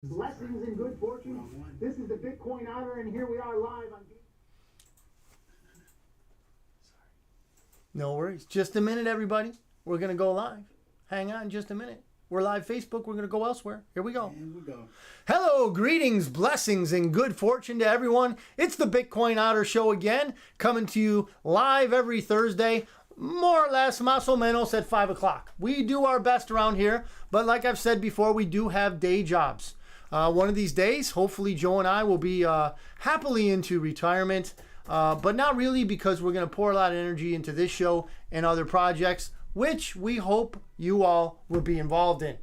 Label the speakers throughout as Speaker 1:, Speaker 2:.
Speaker 1: Blessings and good fortune. This is the Bitcoin Otter, and here we are live on.
Speaker 2: No worries. Just a minute, everybody. We're going to go live. Hang on just a minute. We're live Facebook. We're going to go elsewhere. Here we go.
Speaker 3: And we go.
Speaker 2: Hello, greetings, blessings, and good fortune to everyone. It's the Bitcoin Otter Show again, coming to you live every Thursday, more or less, más o menos, at 5 o'clock. We do our best around here, but like I've said before, we do have day jobs. One of these days, hopefully Joe and I will be happily into retirement, but not really, because we're going to pour a lot of energy into this show and other projects, which we hope you all will be involved in.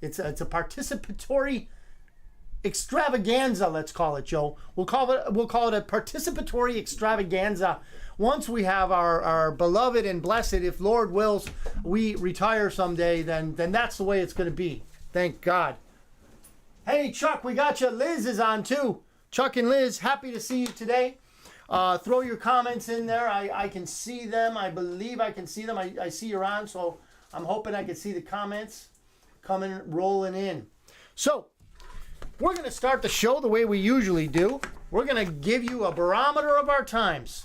Speaker 2: It's a participatory extravaganza, let's call it, Joe. We'll call it a participatory extravaganza. Once we have our beloved and blessed, if Lord wills, we retire someday, then that's the way it's going to be. Thank God. Hey, Chuck, we got you. Liz is on too. Chuck and Liz, happy to see you today. Throw your comments in there. I can see them. I believe I can see them. I see you're on, so I'm hoping I can see the comments coming, rolling in. So, we're going to start the show the way we usually do. We're going to give you a barometer of our times.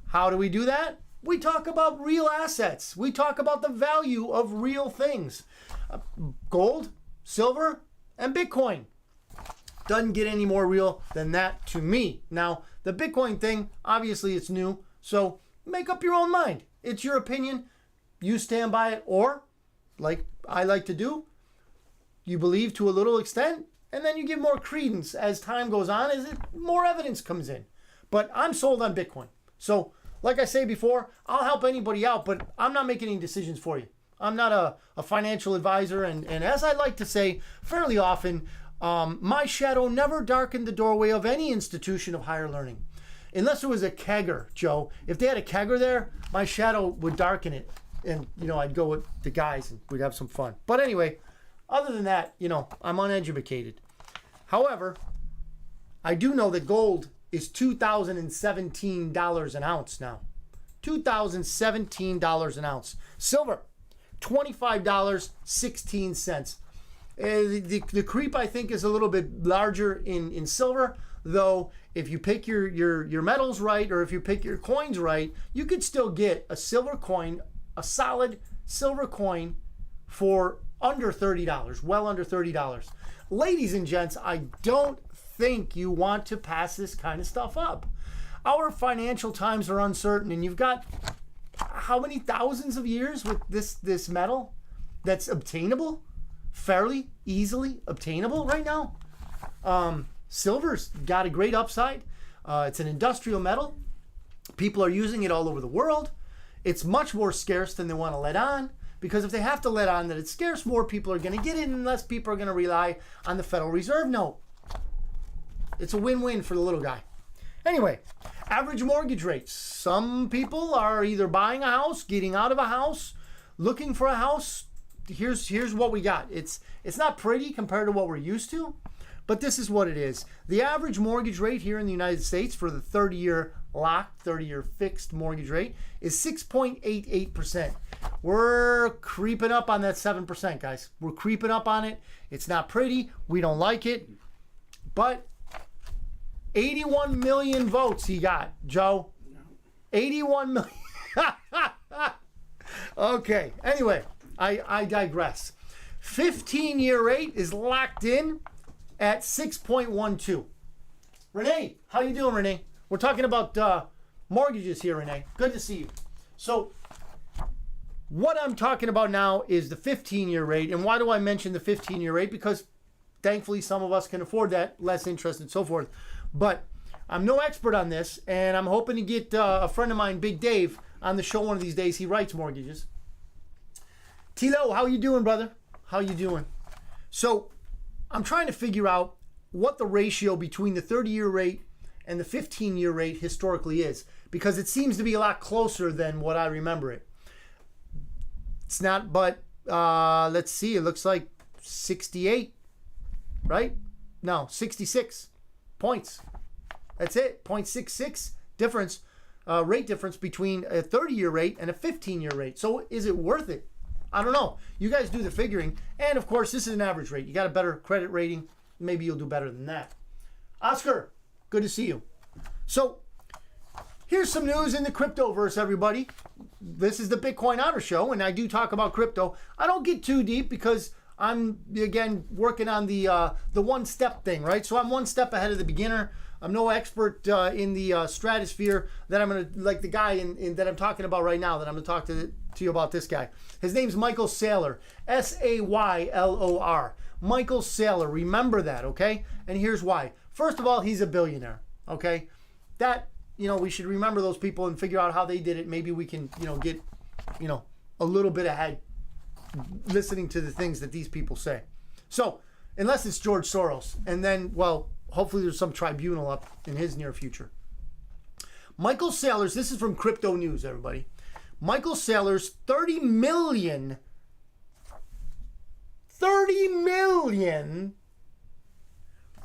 Speaker 2: How do we do that? We talk about real assets. We talk about the value of real things. Gold, silver, and Bitcoin. Doesn't get any more real than that to me. Now, the Bitcoin thing, obviously it's new, so make up your own mind. It's your opinion. You stand by it, or, like I like to do, you believe to a little extent, and then you give more credence as time goes on, as more evidence comes in. But I'm sold on Bitcoin. So, like I say before, I'll help anybody out, but I'm not making any decisions for you. I'm not a financial advisor, and as I like to say fairly often, my shadow never darkened the doorway of any institution of higher learning. Unless it was a kegger, Joe. If they had a kegger there, my shadow would darken it. And, I'd go with the guys and we'd have some fun. But anyway, other than that, I'm uneducated. However, I do know that gold is $2,017 an ounce now. $2,017 an ounce. Silver, $25.16. The creep, I think, is a little bit larger in silver, though if you pick your metals right, or if you pick your coins right, you could still get a silver coin, a solid silver coin, for under $30, well under $30. Ladies and gents, I don't think you want to pass this kind of stuff up. Our financial times are uncertain, and you've got how many thousands of years with this metal that's obtainable, fairly easily obtainable right now. Silver's got a great upside. It's an industrial metal. People are using it all over the world. It's much more scarce than they want to let on, because if they have to let on that it's scarce, more people are going to get it, and less people are going to rely on the Federal Reserve note. It's a win-win for the little guy. Anyway, average mortgage rates. Some people are either buying a house, getting out of a house, looking for a house. Here's what we got. It's not pretty compared to what we're used to, but this is what it is. The average mortgage rate here in the United States for the 30-year locked, 30-year fixed mortgage rate is 6.88%. We're creeping up on that 7%, guys. We're creeping up on it. It's not pretty. We don't like it, but 81 million votes he got, Joe. 81 million. Okay, anyway, I digress. 15-year rate is locked in at 6.12. Renee, how you doing, Renee? We're talking about mortgages here, Renee. Good to see you. So, what I'm talking about now is the 15-year rate. And why do I mention the 15-year rate? Because thankfully some of us can afford that, less interest and so forth. But I'm no expert on this, and I'm hoping to get a friend of mine, Big Dave, on the show one of these days. He writes mortgages. Tilo, how you doing, brother? How you doing? So I'm trying to figure out what the ratio between the 30-year rate and the 15-year rate historically is, because it seems to be a lot closer than what I remember it. It's not, but let's see. It looks like 68, right? No, 66 points. That's it. 0.66 difference, rate difference between a 30-year rate and a 15-year rate. So is it worth it? I don't know. You guys do the figuring. And of course, this is an average rate. You got a better credit rating, maybe you'll do better than that. Oscar, good to see you. So here's some news in the cryptoverse, everybody. This is the Bitcoin Otter Show, and I do talk about crypto. I don't get too deep because I'm, again, working on the one-step thing, right? So I'm one step ahead of the beginner. I'm no expert in the stratosphere that I'm going to, like the guy that I'm talking about right now, that I'm going to talk to you about this guy. His name's Michael Saylor, Saylor. Michael Saylor, remember that, okay? And here's why. First of all, he's a billionaire, okay? That, we should remember those people and figure out how they did it. Maybe we can, get, a little bit ahead listening to the things that these people say. So, unless it's George Soros, and then, well, hopefully there's some tribunal up in his near future. Michael Saylor's, this is from Crypto News, everybody. Michael Saylor's 30 million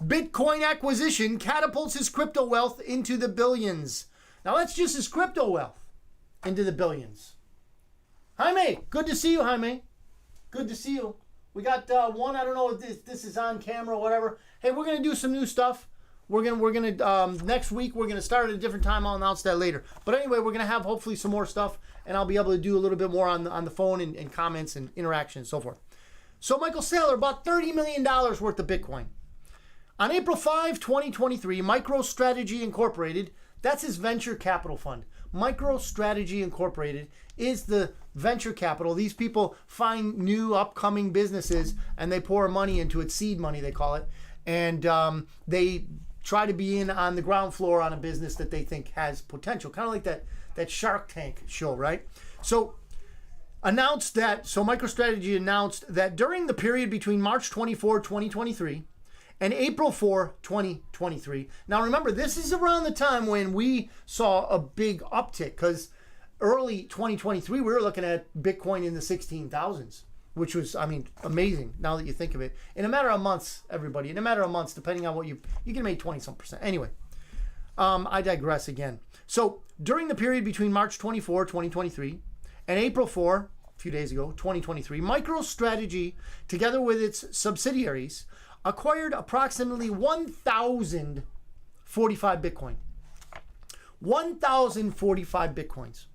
Speaker 2: Bitcoin acquisition catapults his crypto wealth into the billions. Now that's just his crypto wealth into the billions. Jaime, good to see you, Jaime. Good to see you. We got one, I don't know if this is on camera or whatever. Hey, we're going to do some new stuff. We're gonna next week, we're going to start at a different time. I'll announce that later. But anyway, we're going to have hopefully some more stuff, and I'll be able to do a little bit more on the phone and comments and interaction and so forth. So Michael Saylor bought $30 million worth of Bitcoin. On April 5, 2023, MicroStrategy Incorporated, that's his venture capital fund. MicroStrategy Incorporated is the venture capital. These people find new upcoming businesses and they pour money into it, seed money they call it, and they try to be in on the ground floor on a business that they think has potential, kind of like that Shark Tank show, right? So MicroStrategy announced that during the period between March 24, 2023 and April 4, 2023. Now remember, this is around the time when we saw a big uptick, because early 2023, we were looking at Bitcoin in the 16,000s, which was, amazing now that you think of it. In a matter of months, everybody, in a matter of months, depending on what you can make 20-some%. Anyway, I digress again. So during the period between March 24, 2023 and April 4, a few days ago, 2023, MicroStrategy, together with its subsidiaries, acquired approximately 1,045 Bitcoin. 1,045 Bitcoins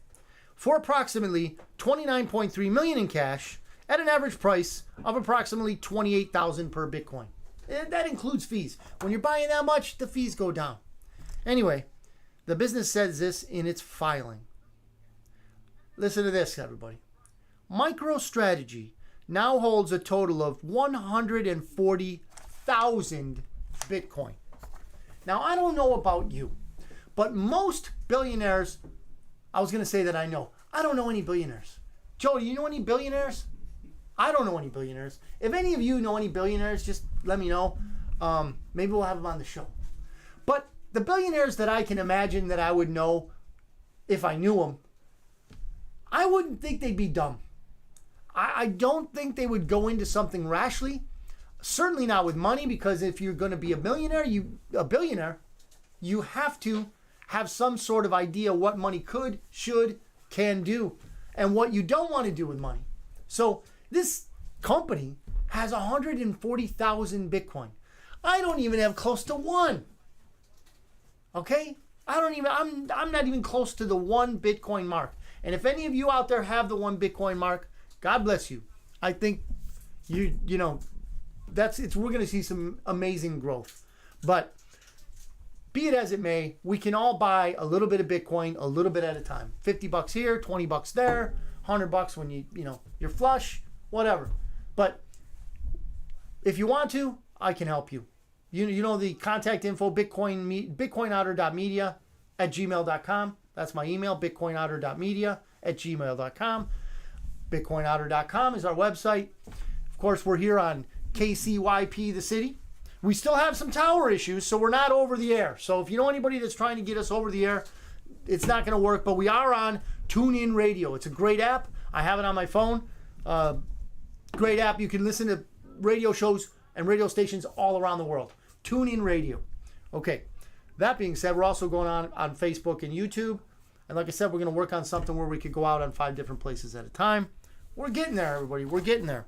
Speaker 2: for approximately $29.3 million in cash at an average price of approximately $28,000 per Bitcoin. And that includes fees. When you're buying that much, the fees go down. Anyway, the business says this in its filing. Listen to this, everybody. MicroStrategy now holds a total of 140,000 Bitcoin. Now, I don't know about you, but most billionaires, I was going to say that I know. I don't know any billionaires. Joe, do you know any billionaires? I don't know any billionaires. If any of you know any billionaires, just let me know. Maybe we'll have them on the show. But the billionaires that I can imagine that I would know if I knew them, I wouldn't think they'd be dumb. I don't think they would go into something rashly. Certainly not with money, because if you're going to be a billionaire, you have to have some sort of idea what money could, should, can do, and what you don't want to do with money. So this company has 140,000 Bitcoin. I don't even have close to one. Okay? I'm not even close to the 1 Bitcoin mark. And if any of you out there have the 1 Bitcoin mark, God bless you. I think we're going to see some amazing growth. But be it as it may, we can all buy a little bit of Bitcoin a little bit at a time. $50 here, $20 there, $100 when you're flush, whatever. But if you want to, I can help you. You know the contact info, bitcoinotter.media@gmail.com. That's my email, bitcoinotter.media@gmail.com. bitcoinotter.com is our website. Of course, we're here on KCYP, the city. We still have some tower issues, so we're not over the air. So if you know anybody that's trying to get us over the air, it's not going to work. But we are on TuneIn Radio. It's a great app. I have it on my phone. Great app. You can listen to radio shows and radio stations all around the world. TuneIn Radio. Okay. That being said, we're also going on Facebook and YouTube. And like I said, we're going to work on something where we could go out on 5 different places at a time. We're getting there, everybody. We're getting there.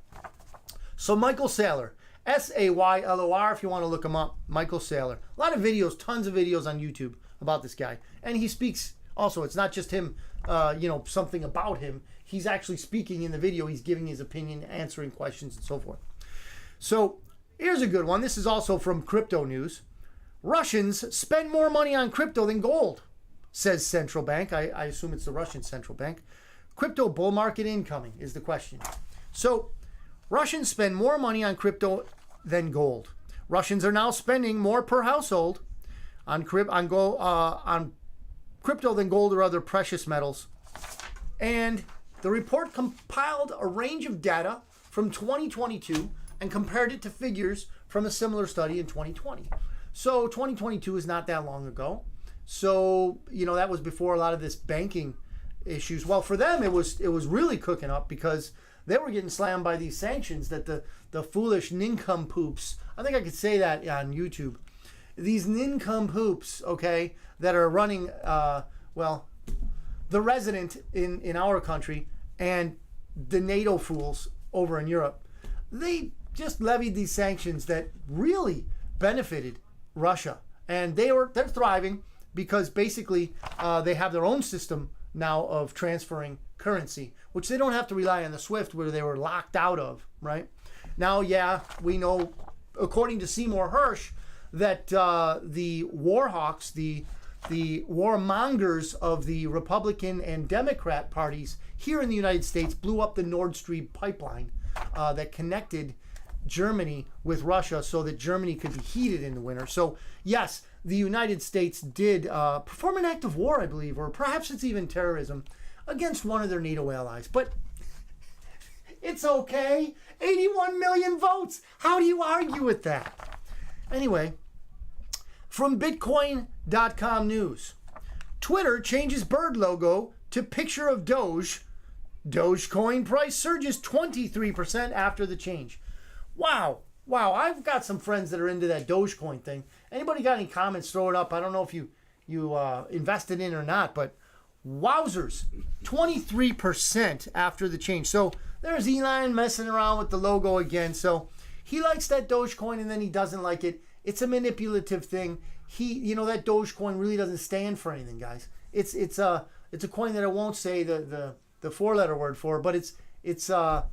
Speaker 2: So Michael Saylor, Saylor, if you want to look him up. Michael Saylor. A lot of videos, tons of videos on YouTube about this guy. And he speaks also. It's not just him, something about him. He's actually speaking in the video. He's giving his opinion, answering questions, and so forth. So here's a good one. This is also from Crypto News. Russians spend more money on crypto than gold, says central bank. I assume it's the Russian central bank. Crypto bull market incoming is the question. So Russians spend more money on crypto than gold. Russians are now spending more per household on crypto than gold or other precious metals. And the report compiled a range of data from 2022 and compared it to figures from a similar study in 2020. So 2022 is not that long ago. So, that was before a lot of this banking issues. Well, for them, it was really cooking up because they were getting slammed by these sanctions that the foolish nincompoops, I think I could say that on YouTube, these nincompoops, okay, that are running, the resident in our country and the NATO fools over in Europe, they just levied these sanctions that really benefited Russia. And they're thriving because basically they have their own system now of transferring currency, which they don't have to rely on the SWIFT where they were locked out of, right? Now, yeah, we know, according to Seymour Hersh, that the war hawks, the warmongers of the Republican and Democrat parties here in the United States blew up the Nord Stream pipeline that connected Germany with Russia so that Germany could be heated in the winter. So, yes, the United States did perform an act of war, I believe, or perhaps it's even terrorism, against one of their NATO allies. But it's okay. 81 million votes. How do you argue with that? Anyway, from Bitcoin.com news. Twitter changes bird logo to picture of Doge. Dogecoin price surges 23% after the change. Wow. I've got some friends that are into that Dogecoin thing. Anybody got any comments? Throw it up. I don't know if you invested in or not, but wowzers, 23% after the change. So there's Elon messing around with the logo again. So he likes that Dogecoin and then he doesn't like it. It's a manipulative thing. That Dogecoin really doesn't stand for anything, guys. It's a coin that I won't say the 4-letter word for, but it's a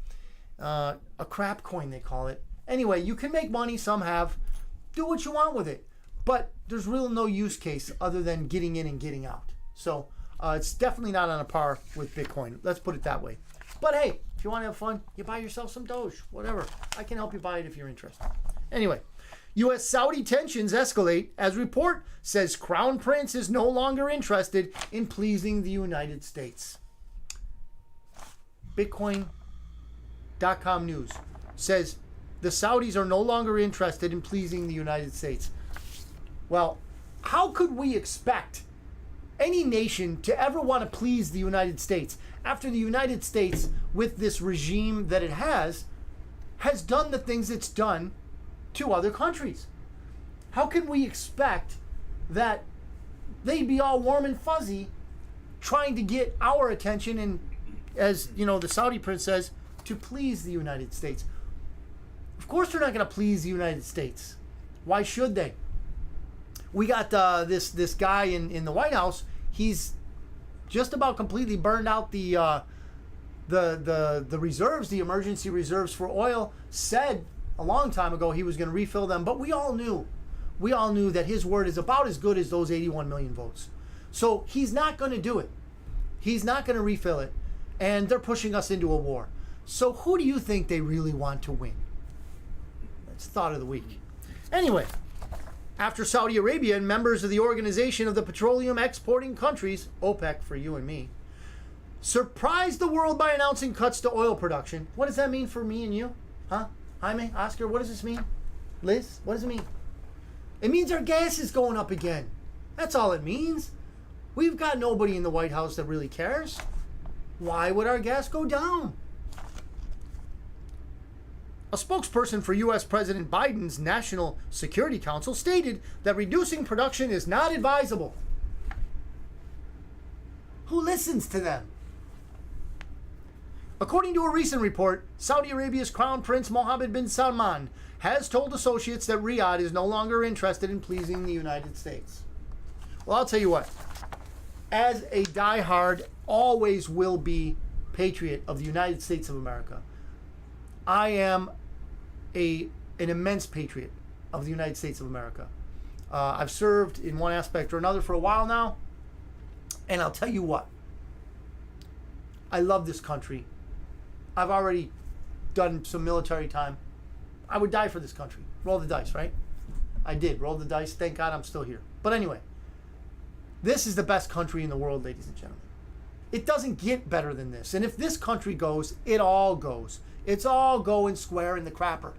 Speaker 2: crap coin, they call it. Anyway, you can make money. Some have. Do what you want with it. But there's really no use case other than getting in and getting out. So it's definitely not on a par with Bitcoin. Let's put it that way. But hey, if you want to have fun, you buy yourself some Doge. Whatever. I can help you buy it if you're interested. Anyway, U.S.-Saudi tensions escalate as report says Crown Prince is no longer interested in pleasing the United States. Bitcoin.com news says the Saudis are no longer interested in pleasing the United States. Well, how could we expect any nation to ever want to please the United States after the United States, with this regime that it has done the things it's done to other countries? How can we expect that they'd be all warm and fuzzy trying to get our attention and, as the Saudi prince says, to please the United States? Of course they're not going to please the United States. Why should they? We got this guy in the White House. He's just about completely burned out the reserves, the emergency reserves for oil. Said a long time ago he was going to refill them, but we all knew that his word is about as good as those 81 million votes. So he's not going to do it. He's not going to refill it, and they're pushing us into a war. So who do you think they really want to win? That's thought of the week. Anyway, after Saudi Arabia and members of the Organization of the Petroleum Exporting Countries, OPEC for you and me, surprised the world by announcing cuts to oil production. What does that mean for me and you? Huh? Jaime, Oscar, what does this mean? Liz, what does it mean? It means our gas is going up again. That's all it means. We've got nobody in the White House that really cares. Why would our gas go down? A spokesperson for U.S. President Biden's National Security Council stated that reducing production is not advisable. Who listens to them? According to a recent report, Saudi Arabia's Crown Prince Mohammed bin Salman has told associates that Riyadh is no longer interested in pleasing the United States. Well, I'll tell you what. As a diehard, always will be patriot of the United States of America, I am an immense patriot of the United States of America. I've served in one aspect or another for a while now, and I'll tell you what. I love this country. I've already done some military time. I would die for this country. Roll the dice, right? I did. Roll the dice. Thank God I'm still here. But anyway, this is the best country in the world, ladies and gentlemen. It doesn't get better than this. And if this country goes, it all goes. It's all going square in the crapper.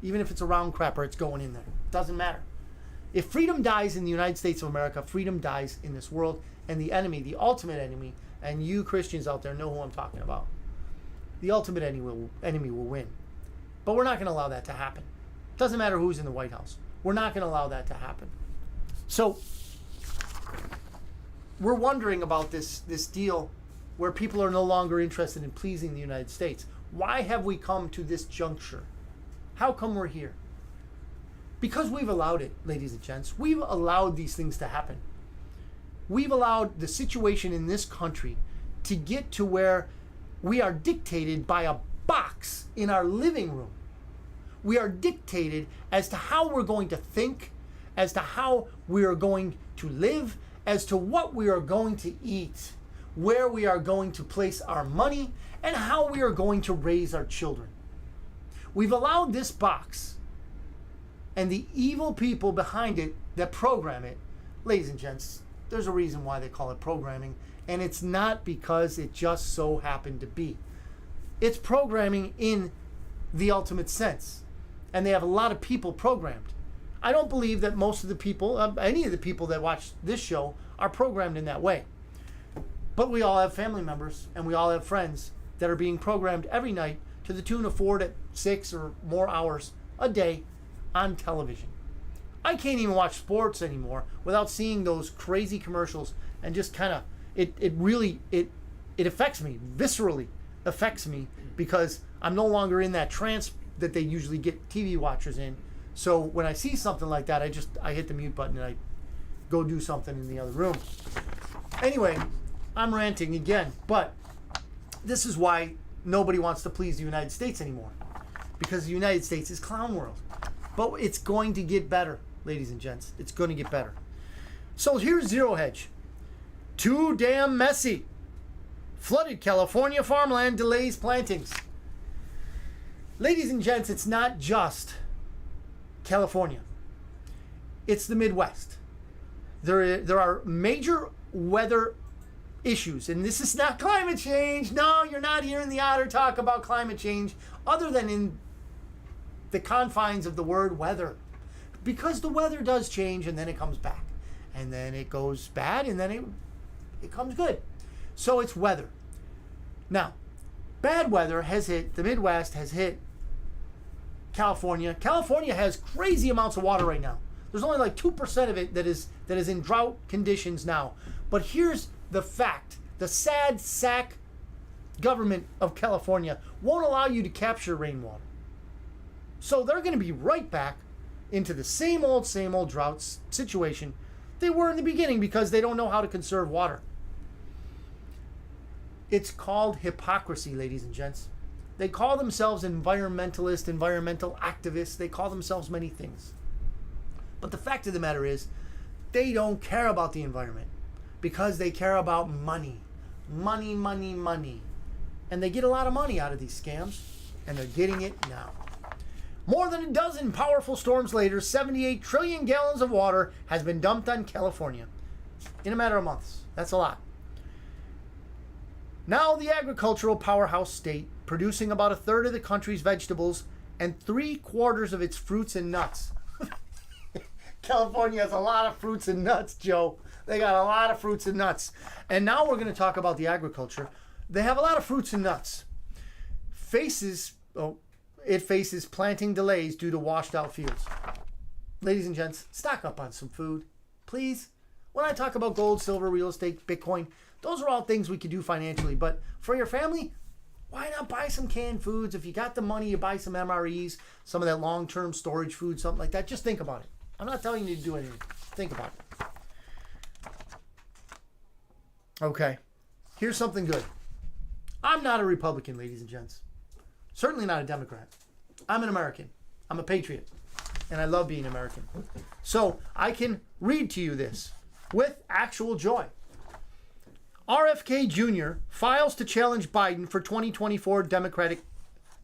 Speaker 2: Even if it's a round crapper, it's going in there. Doesn't matter. If freedom dies in the United States of America, freedom dies in this world. And the enemy, the ultimate enemy, and you Christians out there know who I'm talking about, the ultimate enemy will win. But we're not going to allow that to happen. Doesn't matter who's in the White House. We're not going to allow that to happen. So we're wondering about this deal where people are no longer interested in pleasing the United States. Why have we come to this juncture? How come we're here? Because we've allowed it, ladies and gents. We've allowed these things to happen. We've allowed the situation in this country to get to where we are dictated by a box in our living room. We are dictated as to how we're going to think, as to how we are going to live, as to what we are going to eat, where we are going to place our money, and how we are going to raise our children. We've allowed this box and the evil people behind it that program it. Ladies and gents, there's a reason why they call it programming, and it's not because it just so happened to be. It's programming in the ultimate sense, and they have a lot of people programmed. I don't believe that most of the people, any of the people that watch this show, are programmed in that way. But we all have family members, and we all have friends that are being programmed every night to the tune of 4 to 6 or more hours a day on television. I can't even watch sports anymore without seeing those crazy commercials, and just kind of, it really affects me, viscerally affects me, because I'm no longer in that trance that they usually get TV watchers in. So when I see something like that, I hit the mute button and I go do something in the other room. Anyway, I'm ranting again, but this is why nobody wants to please the United States anymore, because the United States is clown world. But it's going to get better, ladies and gents. It's going to get better. So here's Zero Hedge. Too damn messy. Flooded California farmland delays plantings. Ladies and gents, it's not just California. It's the Midwest. There are major weather issues, and this is not climate change. No, you're not hearing the Otter talk about climate change other than in the confines of the word weather, because the weather does change and then it comes back, and then it goes bad, and then it comes good. So it's weather. Now, bad weather has hit the Midwest, has hit California. California has crazy amounts of water right now. There's only like 2% of it that is in drought conditions now. But here's the fact. The sad sack government of California won't allow you to capture rainwater. So they're going to be right back into the same old drought situation they were in the beginning, because they don't know how to conserve water. It's called hypocrisy, ladies and gents. They call themselves environmentalists, environmental activists. They call themselves many things. But the fact of the matter is, they don't care about the environment, because they care about money. Money, money, money. And they get a lot of money out of these scams, and they're getting it now. More than a dozen powerful storms later, 78 trillion gallons of water has been dumped on California in a matter of months. That's a lot. Now the agricultural powerhouse state, producing about a third of the country's vegetables and 3/4 of its fruits and nuts. California has a lot of fruits and nuts, Joe. They got a lot of fruits and nuts. And now we're going to talk about the agriculture. They have a lot of fruits and nuts. It faces planting delays due to washed out fields. Ladies and gents, stock up on some food, please. When I talk about gold, silver, real estate, Bitcoin, those are all things we can do financially. But for your family, Why not buy some canned foods? If you got the money, you buy some MREs, some of that long-term storage food, something like that. Just think about it. I'm not telling you to do anything. Think about it. Okay. Here's something good. I'm not a Republican, ladies and gents. Certainly not a Democrat. I'm an American. I'm a patriot. And I love being American. So I can read to you this with actual joy. RFK Jr. files to challenge Biden for 2024 Democratic.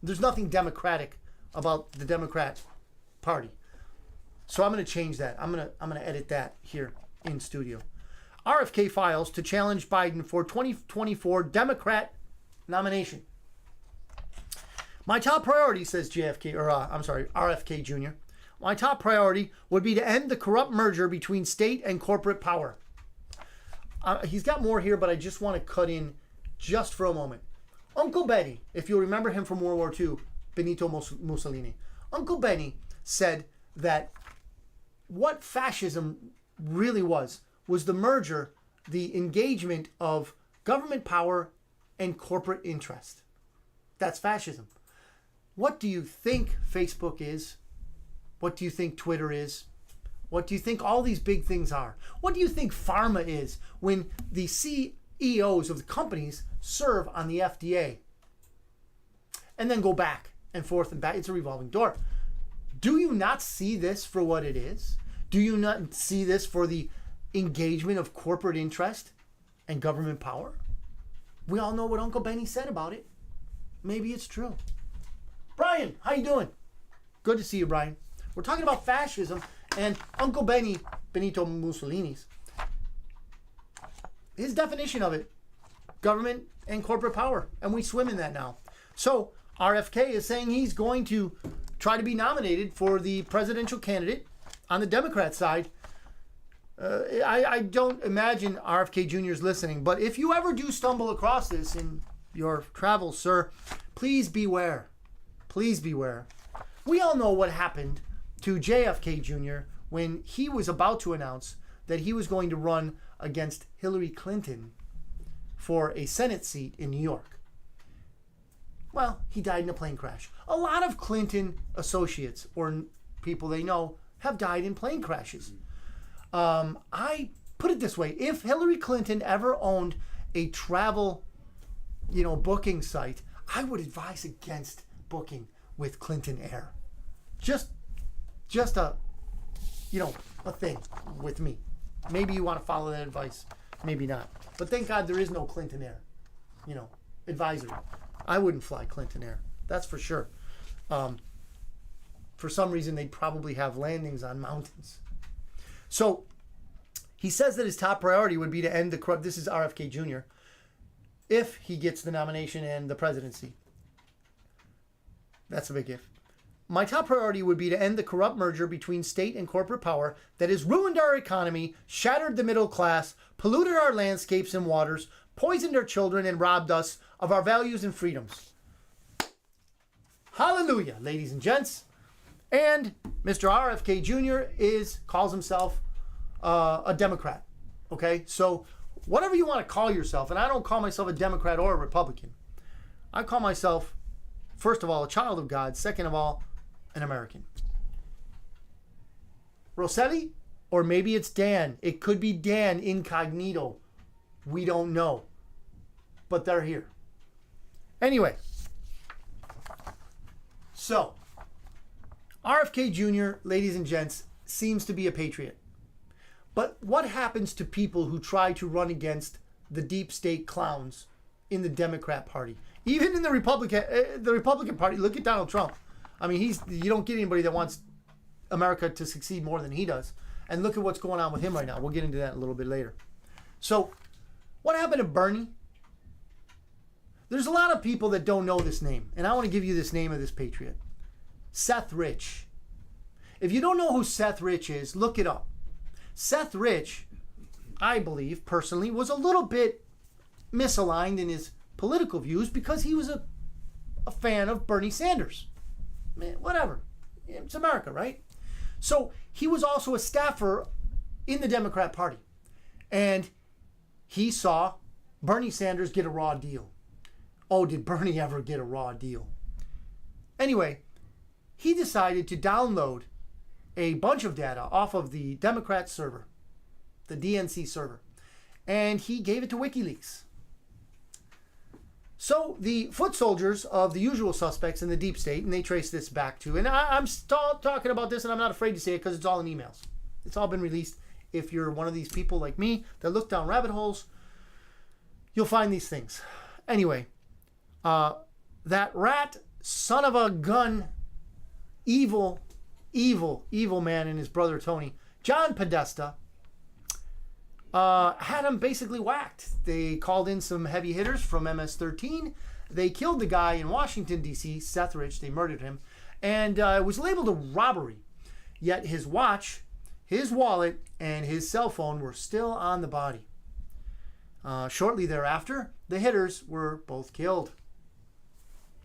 Speaker 2: There's nothing democratic about the Democrat Party. So I'm going to change that. I'm going to edit that here in studio. RFK files to challenge Biden for 2024 Democrat nomination. My top priority, says RFK Jr. My top priority would be to end the corrupt merger between state and corporate power. He's got more here, but I just want to cut in just for a moment. Uncle Benny, if you'll remember him from World War II, Benito Mussolini. Uncle Benny said that what fascism really was the merger, the engagement of government power and corporate interest. That's fascism. What do you think Facebook is? What do you think Twitter is? What do you think all these big things are? What do you think pharma is when the CEOs of the companies serve on the FDA and then go back and forth and back? It's a revolving door. Do you not see this for what it is? Do you not see this for the engagement of corporate interest and government power? We all know what Uncle Benny said about it. Maybe it's true. Brian, how you doing? Good to see you, Brian. We're talking about fascism and Uncle Benny, Benito Mussolini's, his definition of it, government and corporate power. And we swim in that now. So RFK is saying he's going to try to be nominated for the presidential candidate on the Democrat side. I don't imagine RFK Jr. is listening, but if you ever do stumble across this in your travels, sir, please beware. Please beware. We all know what happened to JFK Jr. when he was about to announce that he was going to run against Hillary Clinton for a Senate seat in New York. Well, he died in a plane crash. A lot of Clinton associates or people they know have died in plane crashes. I put it this way. If Hillary Clinton ever owned a travel, booking site, I would advise against booking with Clinton Air. Just a thing with me. Maybe you want to follow that advice. Maybe not. But thank God there is no Clinton Air, advisory. I wouldn't fly Clinton Air. That's for sure. For some reason, they'd probably have landings on mountains. So he says that his top priority would be to end the corrupt. This is RFK Jr. if he gets the nomination and the presidency. That's a big if. My top priority would be to end the corrupt merger between state and corporate power that has ruined our economy, shattered the middle class, polluted our landscapes and waters, poisoned our children, and robbed us of our values and freedoms. Hallelujah, ladies and gents. And Mr. RFK Jr. calls himself a Democrat. Okay, so whatever you want to call yourself, and I don't call myself a Democrat or a Republican. I call myself, first of all, a child of God. Second of all, an American. Rosselli, or maybe it's Dan. It could be Dan incognito. We don't know. But they're here. Anyway. So, RFK Jr., ladies and gents, seems to be a patriot. But what happens to people who try to run against the deep state clowns in the Democrat Party? Even in the Republican Party, look at Donald Trump. I mean, you don't get anybody that wants America to succeed more than he does. And look at what's going on with him right now. We'll get into that a little bit later. So, what happened to Bernie? There's a lot of people that don't know this name. And I want to give you this name of this patriot. Seth Rich. If you don't know who Seth Rich is, look it up. Seth Rich, I believe, personally, was a little bit misaligned in his political views because he was a fan of Bernie Sanders. Man, whatever. It's America, right? So he was also a staffer in the Democrat Party. And he saw Bernie Sanders get a raw deal. Oh, did Bernie ever get a raw deal? Anyway, he decided to download a bunch of data off of the Democrat server, the DNC server, and he gave it to WikiLeaks. So the foot soldiers of the usual suspects in the deep state, and they trace this back to, and I'm still talking about this, and I'm not afraid to say it because it's all in emails. It's all been released. If you're one of these people like me that look down rabbit holes, you'll find these things. Anyway, that rat son of a gun, evil man and his brother Tony, John Podesta, had him basically whacked. They called in some heavy hitters from MS-13. They killed the guy in Washington, D.C., Seth Rich. They murdered him. And it was labeled a robbery. Yet his watch, his wallet, and his cell phone were still on the body. Shortly thereafter, the hitters were both killed.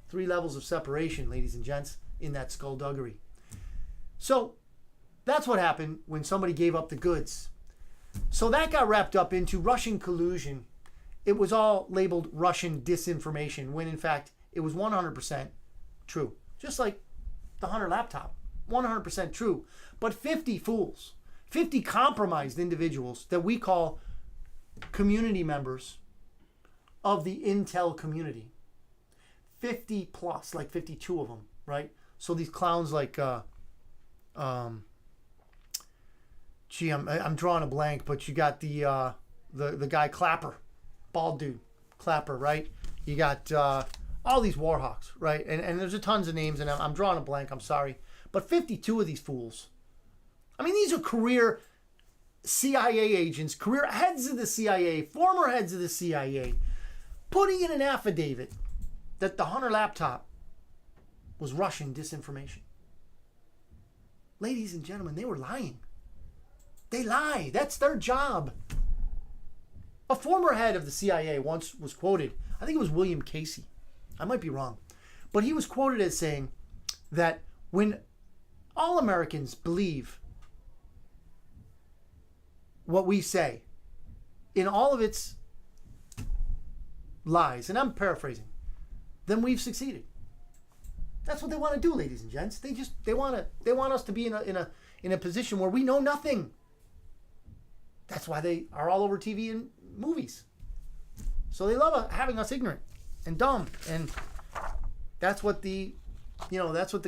Speaker 2: 3 levels of separation, ladies and gents, in that skullduggery. So that's what happened when somebody gave up the goods. So that got wrapped up into Russian collusion. It was all labeled Russian disinformation, when in fact it was 100% true. Just like the Hunter laptop, 100% true. But 50 fools, 50 compromised individuals that we call community members of the Intel community. 50 plus, like 52 of them, right? So these clowns like, I'm drawing a blank, but you got the guy Clapper, bald dude, Clapper, right? You got all these Warhawks, right? And there's a tons of names, and I'm drawing a blank, I'm sorry. But 52 of these fools. I mean, these are career CIA agents, career heads of the CIA, former heads of the CIA, putting in an affidavit that the Hunter laptop was Russian disinformation. Ladies and gentlemen, they were lying. They lie. That's their job. A former head of the CIA once was quoted, I think it was William Casey. I might be wrong. But he was quoted as saying that when all Americans believe what we say in all of its lies, and I'm paraphrasing, then we've succeeded. That's what they want to do, ladies and gents. They want us to be in a position where we know nothing. That's why they are all over TV and movies. So they love having us ignorant and dumb, and that's what the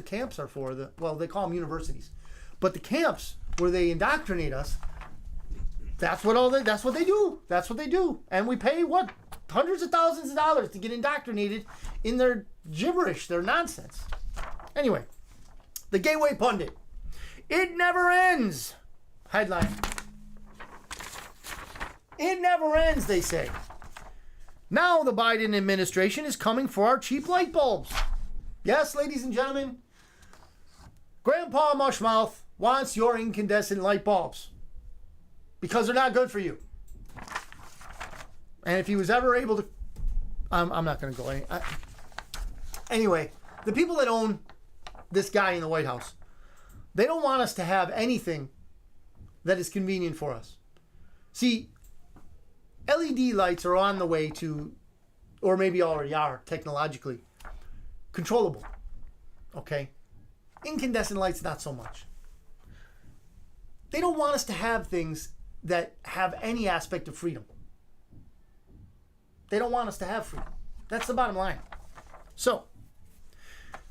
Speaker 2: camps are for. They call them universities, but the camps where they indoctrinate us. That's what they do. That's what they do, and we pay hundreds of thousands of dollars to get indoctrinated in their gibberish, their nonsense. Anyway, the Gateway Pundit. It never ends. Headline. It never ends, they say. Now the Biden administration is coming for our cheap light bulbs. Yes, ladies and gentlemen, Grandpa Mushmouth wants your incandescent light bulbs because they're not good for you. And if he was ever able to... I'm not going to go any... Anyway, the people that own this guy in the White House, they don't want us to have anything that is convenient for us. See, LED lights are on the way to, or maybe already are technologically, controllable. Okay? Incandescent lights, not so much. They don't want us to have things that have any aspect of freedom. They don't want us to have freedom. That's the bottom line. So,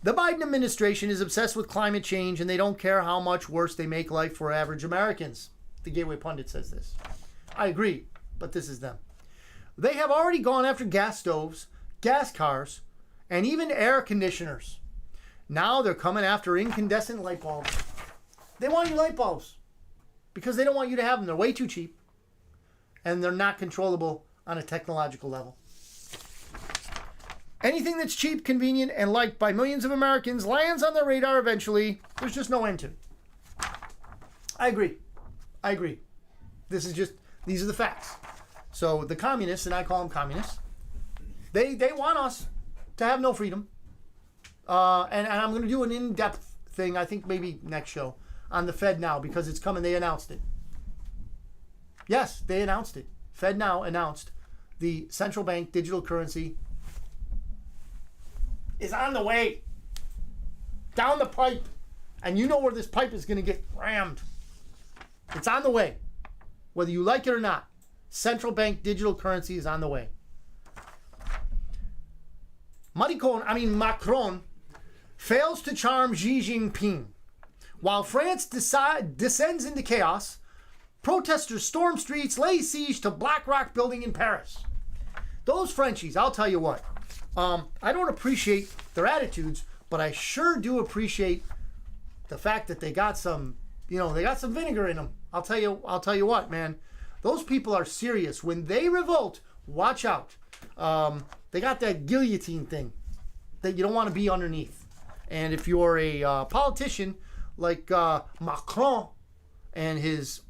Speaker 2: the Biden administration is obsessed with climate change, and they don't care how much worse they make life for average Americans. The Gateway Pundit says this. I agree, but this is them. They have already gone after gas stoves, gas cars, and even air conditioners. Now they're coming after incandescent light bulbs. They want your light bulbs because they don't want you to have them. They're way too cheap, and they're not controllable on a technological level. Anything that's cheap, convenient, and liked by millions of Americans lands on their radar eventually. There's just no end to it. I agree. These are the facts. So the communists, and I call them communists, they want us to have no freedom. And I'm going to do an in-depth thing, I think maybe next show, on the Fed Now, because it's coming. They announced it. Yes, they announced it. Fed Now announced the central bank digital currency is on the way. Down the pipe. And you know where this pipe is going to get rammed. It's on the way. Whether you like it or not. Central bank digital currency is on the way. Macron fails to charm Xi Jinping. While France descends into chaos, protesters storm streets, lay siege to Black Rock building in Paris. Those Frenchies, I'll tell you what. I don't appreciate their attitudes, but I sure do appreciate the fact that they got some, they got some vinegar in them. I'll tell you what, man. Those people are serious. When they revolt, watch out. They got that guillotine thing that you don't want to be underneath. And if you're a politician like Macron and his,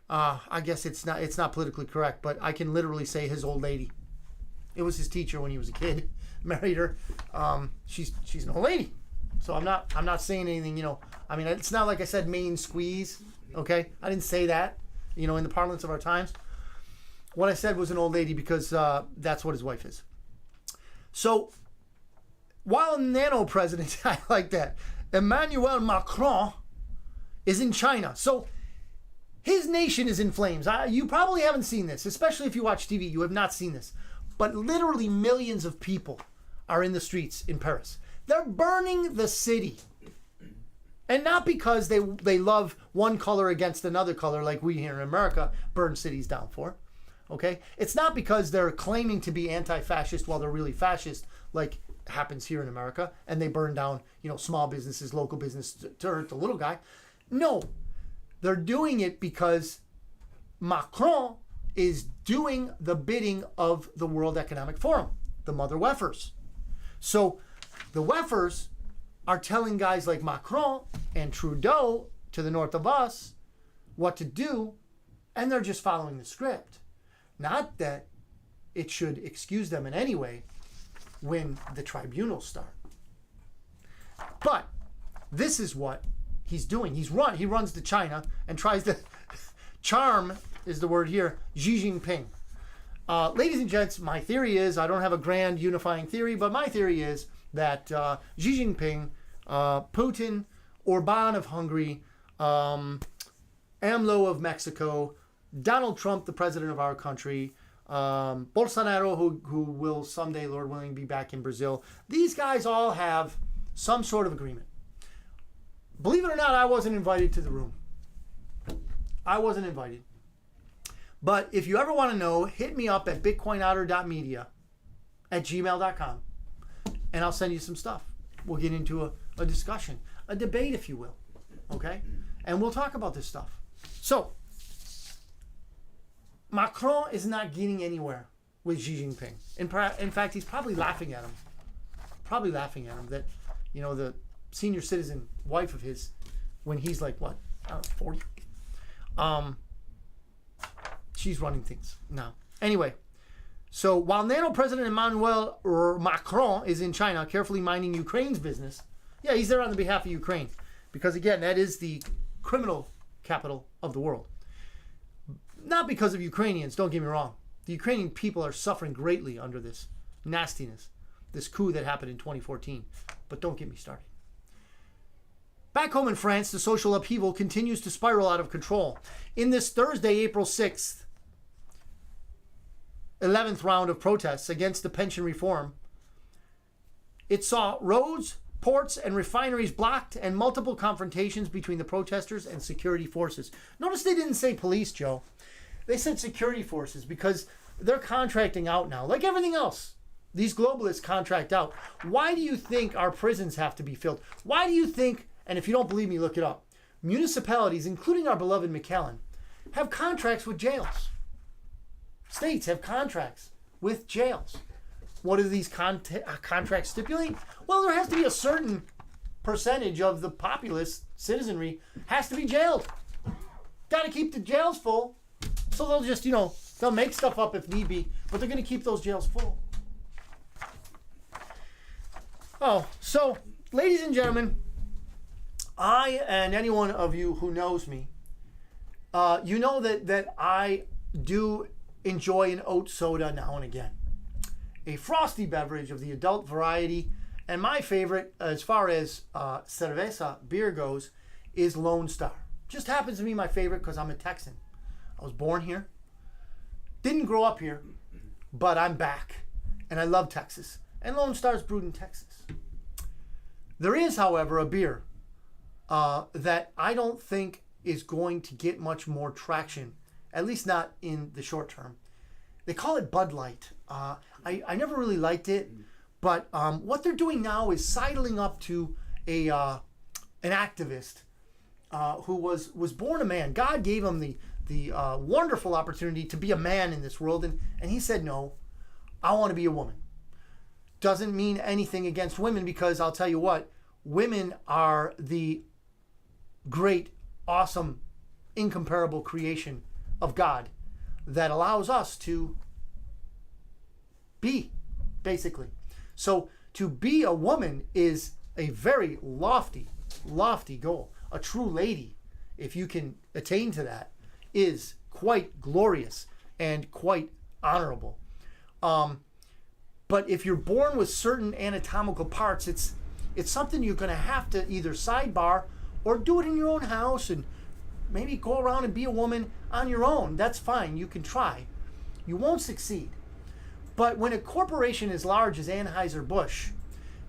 Speaker 2: I guess it's not politically correct, but I can literally say his old lady. It was his teacher when he was a kid. Married her. She's an old lady. So I'm not saying anything. It's not like I said main squeeze. Okay, I didn't say that. In the parlance of our times. What I said was an old lady because that's what his wife is. So, while nano president, I like that, Emmanuel Macron is in China. So, his nation is in flames. You probably haven't seen this, especially if you watch TV. You have not seen this. But literally millions of people are in the streets in Paris. They're burning the city. And not because they love one color against another color like we here in America burn cities down for. Okay? It's not because they're claiming to be anti-fascist while they're really fascist like happens here in America and they burn down, small businesses, local business to hurt the little guy. No. They're doing it because Macron is doing the bidding of the World Economic Forum, the mother weffers. So the weffers are telling guys like Macron and Trudeau to the north of us what to do, and they're just following the script. Not that it should excuse them in any way when the tribunals start. But this is what he's doing. He runs to China and tries to charm, is the word here, Xi Jinping. Ladies and gents, my theory is, I don't have a grand unifying theory, but my theory is that Xi Jinping, Putin, Orban of Hungary, AMLO of Mexico, Donald Trump, the president of our country, Bolsonaro, who will someday, Lord willing, be back in Brazil. These guys all have some sort of agreement. Believe it or not, I wasn't invited to the room. I wasn't invited. But if you ever want to know, hit me up at bitcoinotter.media@gmail.com and I'll send you some stuff. We'll get into a discussion, a debate, if you will. Okay? And we'll talk about this stuff. So, Macron is not getting anywhere with Xi Jinping. In fact, he's probably laughing at him. That, the senior citizen wife of his, when he's like, what, I don't know, 40? She's running things now. Anyway, so while NATO President Emmanuel Macron is in China carefully minding Ukraine's business, yeah, he's there on the behalf of Ukraine. Because again, that is the criminal capital of the world. Not because of Ukrainians, don't get me wrong. The Ukrainian people are suffering greatly under this nastiness, this coup that happened in 2014. But don't get me started. Back home in France, the social upheaval continues to spiral out of control. In this Thursday, April 6th, 11th round of protests against the pension reform, it saw roads, ports, and refineries blocked and multiple confrontations between the protesters and security forces. Notice they didn't say police, Joe. They said security forces because they're contracting out now. Like everything else, these globalists contract out. Why do you think our prisons have to be filled? Why do you think, and if you don't believe me, look it up, municipalities, including our beloved McAllen, have contracts with jails? States have contracts with jails. What do these contracts stipulate? Well, there has to be a certain percentage of the populace, citizenry, has to be jailed. Got to keep the jails full. So they'll just, they'll make stuff up if need be, but they're going to keep those jails full. Oh, so, ladies and gentlemen, I and any one of you who knows me, you know that I do enjoy an oat soda now and again. a frosty beverage of the adult variety. And my favorite, as far as cerveza beer goes, is Lone Star. Just happens to be my favorite because I'm a Texan. I was born here. Didn't grow up here, but I'm back. And I love Texas. And Lone Star's brewed in Texas. There is, however, a beer that I don't think is going to get much more traction, at least not in the short term. They call it Bud Light. I never really liked it, but what they're doing now is sidling up to an activist who was born a man. God gave him the wonderful opportunity to be a man in this world, and he said, no, I want to be a woman. Doesn't mean anything against women, because I'll tell you what, women are the great, awesome, incomparable creation of God that allows us to be, basically. So to be a woman is a very lofty, lofty goal. A true lady, if you can attain to that, is quite glorious and quite honorable. But if you're born with certain anatomical parts, it's something you're going to have to either sidebar or do it in your own house and maybe go around and be a woman on your own. That's fine. You can try. You won't succeed. But when a corporation as large as Anheuser-Busch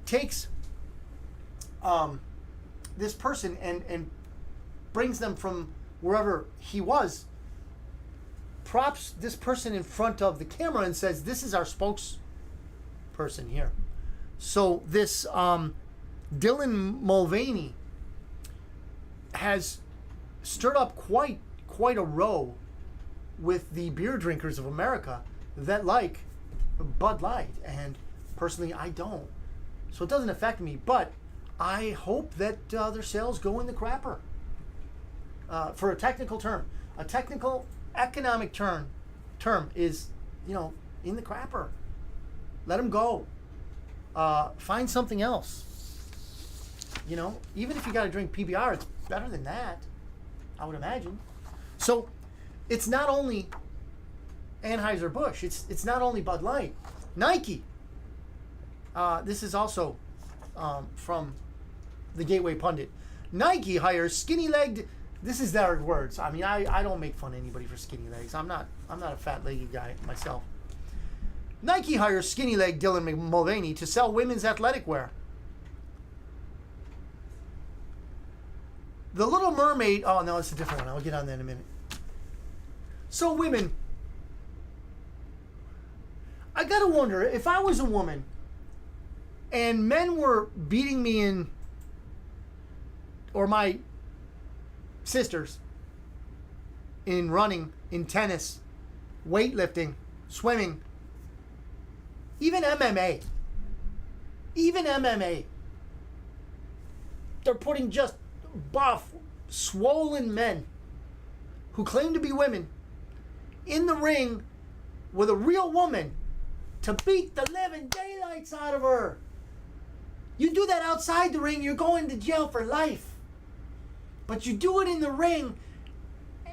Speaker 2: takes this person and brings them from wherever he was, props this person in front of the camera and says, this is our spokesperson here. So this Dylan Mulvaney has stirred up quite a row with the beer drinkers of America that like Bud Light, and personally I don't. So it doesn't affect me, but I hope that their sales go in the crapper. For a technical term, a technical economic term is, in the crapper. Let them go. Find something else. Even if you got to drink PBR, it's better than that, I would imagine. So it's not only Anheuser-Busch. It's not only Bud Light. Nike. This is also from the Gateway Pundit. Nike hires skinny-legged. This is their words. I mean, I don't make fun of anybody for skinny legs. I'm not a fat-legged guy myself. Nike hires skinny-legged Dylan Mulvaney to sell women's athletic wear. The Little Mermaid. Oh no, it's a different one. I'll get on that in a minute. So women. I gotta wonder, if I was a woman and men were beating me in, or my sisters, in running, in tennis, weightlifting, swimming, even MMA, they're putting just buff, swollen men who claim to be women in the ring with a real woman to beat the living daylights out of her. You do that outside the ring, you're going to jail for life. But you do it in the ring,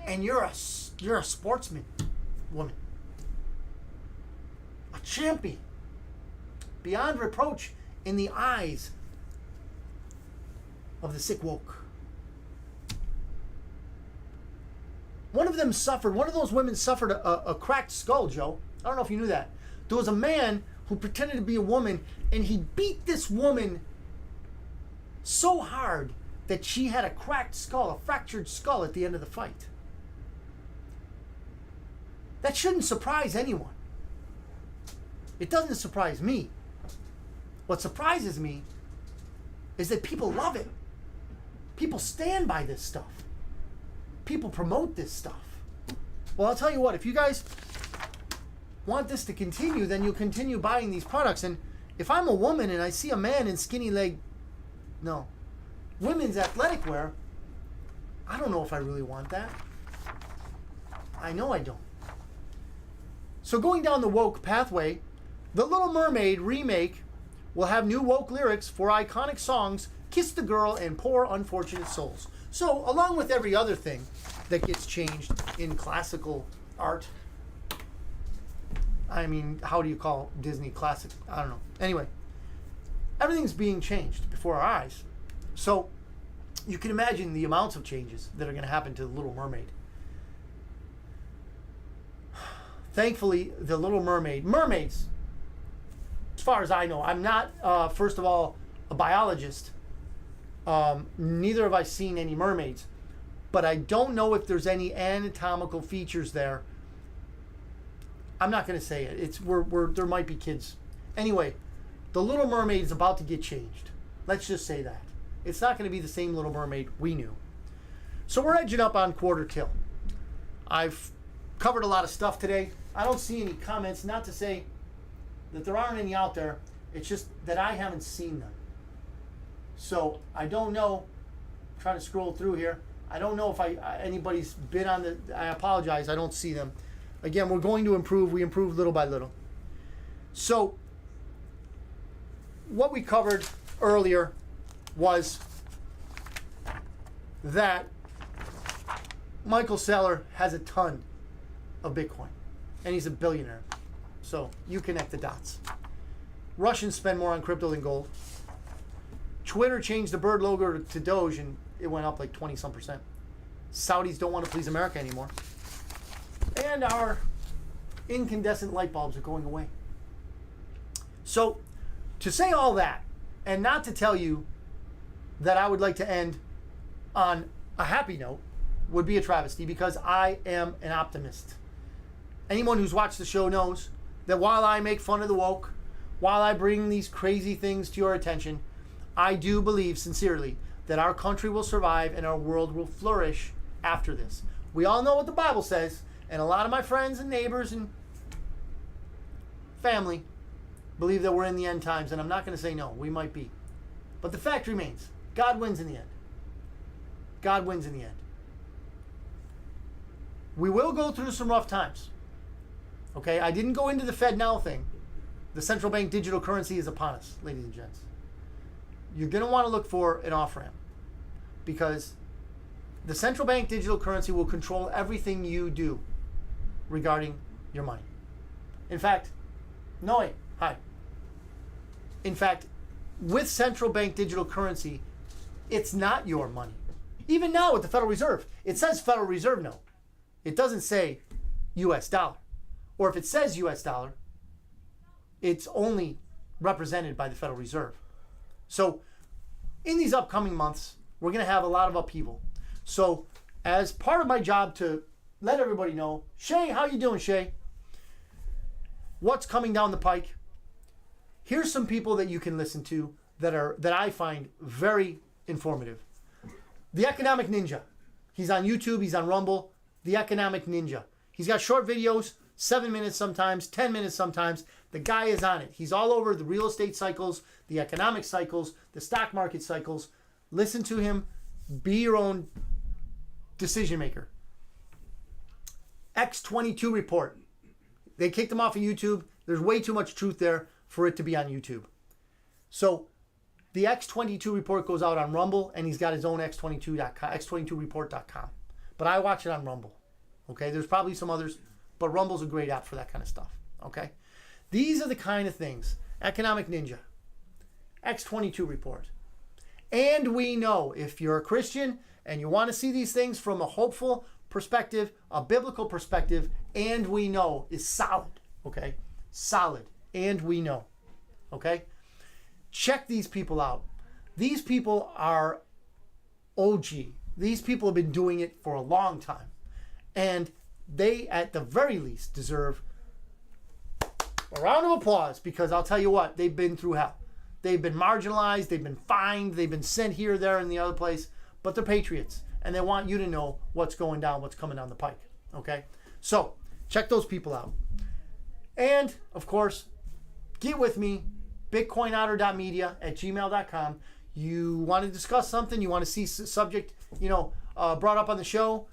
Speaker 2: and you're a sportsman, woman. A champion. Beyond reproach in the eyes of the sick woke. One of those women suffered a cracked skull, Joe. I don't know if you knew that. There was a man who pretended to be a woman, and he beat this woman so hard that she had a cracked skull, a fractured skull at the end of the fight. That shouldn't surprise anyone. It doesn't surprise me. What surprises me is that people love it. People stand by this stuff. People promote this stuff. Well, I'll tell you what, if you guys want this to continue, then you'll continue buying these products. And if I'm a woman and I see a man in women's athletic wear, I don't know if I really want that. I know I don't. So going down the woke pathway, the Little Mermaid remake will have new woke lyrics for iconic songs Kiss the Girl and Poor Unfortunate Souls. So along with every other thing that gets changed in classical art, I mean, how do you call Disney classic? I don't know. Anyway, everything's being changed before our eyes. So you can imagine the amounts of changes that are going to happen to The Little Mermaid. Thankfully, The Little mermaids, as far as I know, I'm not, first of all, a biologist. Neither have I seen any mermaids. But I don't know if there's any anatomical features there. I'm not going to say it. There might be kids. Anyway, The Little Mermaid is about to get changed. Let's just say that. It's not going to be the same Little Mermaid we knew. So we're edging up on quarter till. I've covered a lot of stuff today. I don't see any comments, not to say that there aren't any out there. It's just that I haven't seen them. So I don't know. I'm trying to scroll through here. I don't know if anybody's been on the... I apologize. I don't see them. Again, we're going to improve. We improve little by little. So what we covered earlier was that Michael Saylor has a ton of Bitcoin, and he's a billionaire. So you connect the dots. Russians spend more on crypto than gold. Twitter changed the bird logo to Doge, and it went up like 20-some%. Saudis don't want to please America anymore. And our incandescent light bulbs are going away. So to say all that, and not to tell you that I would like to end on a happy note, would be a travesty, because I am an optimist. Anyone who's watched the show knows that while I make fun of the woke, while I bring these crazy things to your attention, I do believe sincerely that our country will survive and our world will flourish after this. We all know what the Bible says, and a lot of my friends and neighbors and family believe that we're in the end times, and I'm not going to say no. We might be. But the fact remains, God wins in the end. God wins in the end. We will go through some rough times. Okay, I didn't go into the Fed now thing. The central bank digital currency is upon us, ladies and gents. You're going to want to look for an off-ramp, because the central bank digital currency will control everything you do regarding your money. In fact, hi. In fact, with central bank digital currency, it's not your money. Even now with the Federal Reserve, it says Federal Reserve note. It doesn't say US dollar. Or if it says US dollar, it's only represented by the Federal Reserve. So in these upcoming months, we're going to have a lot of upheaval. So as part of my job to let everybody know, Shay, how you doing, Shay? What's coming down the pike? Here's some people that you can listen to that I find very informative. The Economic Ninja. He's on YouTube, he's on Rumble. The Economic Ninja. He's got short videos, 7 minutes sometimes, 10 minutes sometimes. The guy is on it. He's all over the real estate cycles, the economic cycles, the stock market cycles. Listen to him. Be your own decision maker. X22 Report. They kicked him off of YouTube. There's way too much truth there for it to be on YouTube. So the X22 Report goes out on Rumble, and he's got his own X22report.com. But I watch it on Rumble. Okay, there's probably some others, but Rumble's a great app for that kind of stuff. Okay, these are the kind of things. Economic Ninja, X22 Report. And we know if you're a Christian and you want to see these things from a hopeful perspective, a biblical perspective, and we know is solid. Okay, solid. And we know. Okay, check these people out. These people are OG. These people have been doing it for a long time. And they, at the very least, deserve a round of applause, because I'll tell you what, they've been through hell. They've been marginalized, they've been fined, they've been sent here, there, and the other place, but they're patriots, and they want you to know what's going down, what's coming down the pike, okay? So, check those people out. And, of course, get with me, bitcoinotter.media@gmail.com. You want to discuss something, you want to see subject, brought up on the show,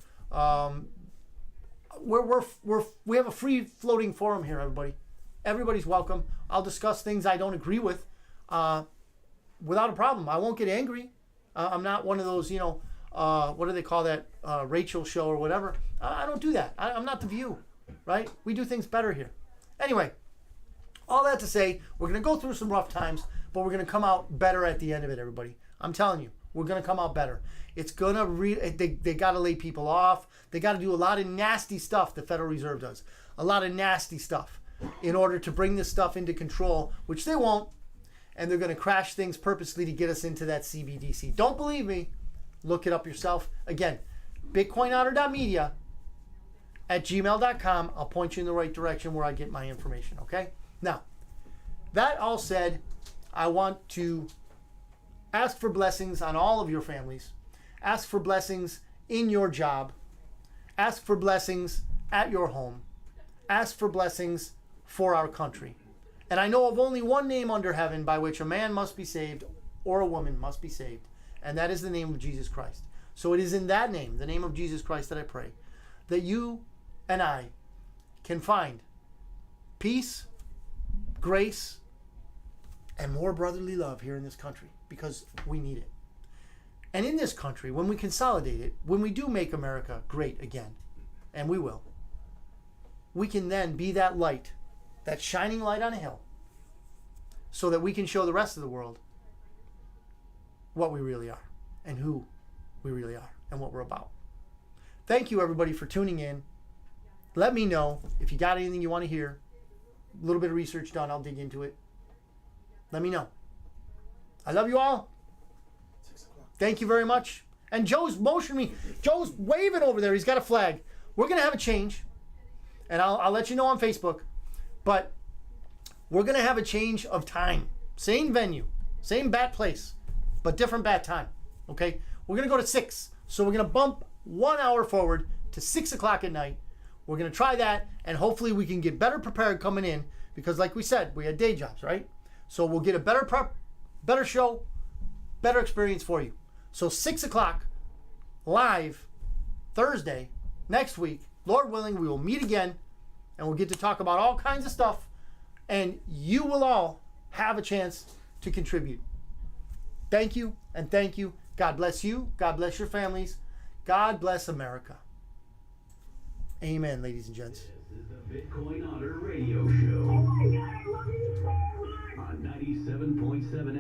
Speaker 2: we have a free floating forum here, everybody. Everybody's welcome. I'll discuss things I don't agree with without a problem. I won't get angry. I'm not one of those, what do they call that, Rachel show or whatever. I don't do that. I'm not The View, right? We do things better here. Anyway, all that to say, we're going to go through some rough times, but we're going to come out better at the end of it, everybody. I'm telling you, we're going to come out better. It's going to, they got to lay people off. They got to do a lot of nasty stuff, the Federal Reserve does. A lot of nasty stuff in order to bring this stuff into control, which they won't. And they're going to crash things purposely to get us into that CBDC. Don't believe me? Look it up yourself. Again, bitcoinotter.media at gmail.com. I'll point you in the right direction where I get my information, okay? Now, that all said, I want to ask for blessings on all of your families. Ask for blessings in your job. Ask for blessings at your home. Ask for blessings for our country. And I know of only one name under heaven by which a man must be saved or a woman must be saved, and that is the name of Jesus Christ. So it is in that name, the name of Jesus Christ, that I pray that you and I can find peace, grace, and more brotherly love here in this country, because we need it. And in this country, when we consolidate it, when we do make America great again, and we will, we can then be that light, that shining light on a hill, so that we can show the rest of the world what we really are and who we really are and what we're about. Thank you, everybody, for tuning in. Let me know if you got anything you want to hear. A little bit of research done, I'll dig into it. Let me know. I love you all.
Speaker 3: 6 o'clock.
Speaker 2: Thank you very much. And Joe's motioning me. Joe's waving over there. He's got a flag. We're going to have a change. And I'll let you know on Facebook. But we're going to have a change of time. Same venue. Same bat place. But different bat time. Okay? We're going to go to 6. So we're going to bump 1 hour forward to 6 o'clock at night. We're going to try that. And hopefully we can get better prepared coming in. Because like we said, we had day jobs, right? So we'll get a better show, better experience for you. So 6 o'clock, live, Thursday, next week, Lord willing, we will meet again, and we'll get to talk about all kinds of stuff, and you will all have a chance to contribute. Thank you, and thank you. God bless you. God bless your families. God bless America. Amen, ladies and gents.
Speaker 4: This is the Bitcoin Otter Radio Show on 97.7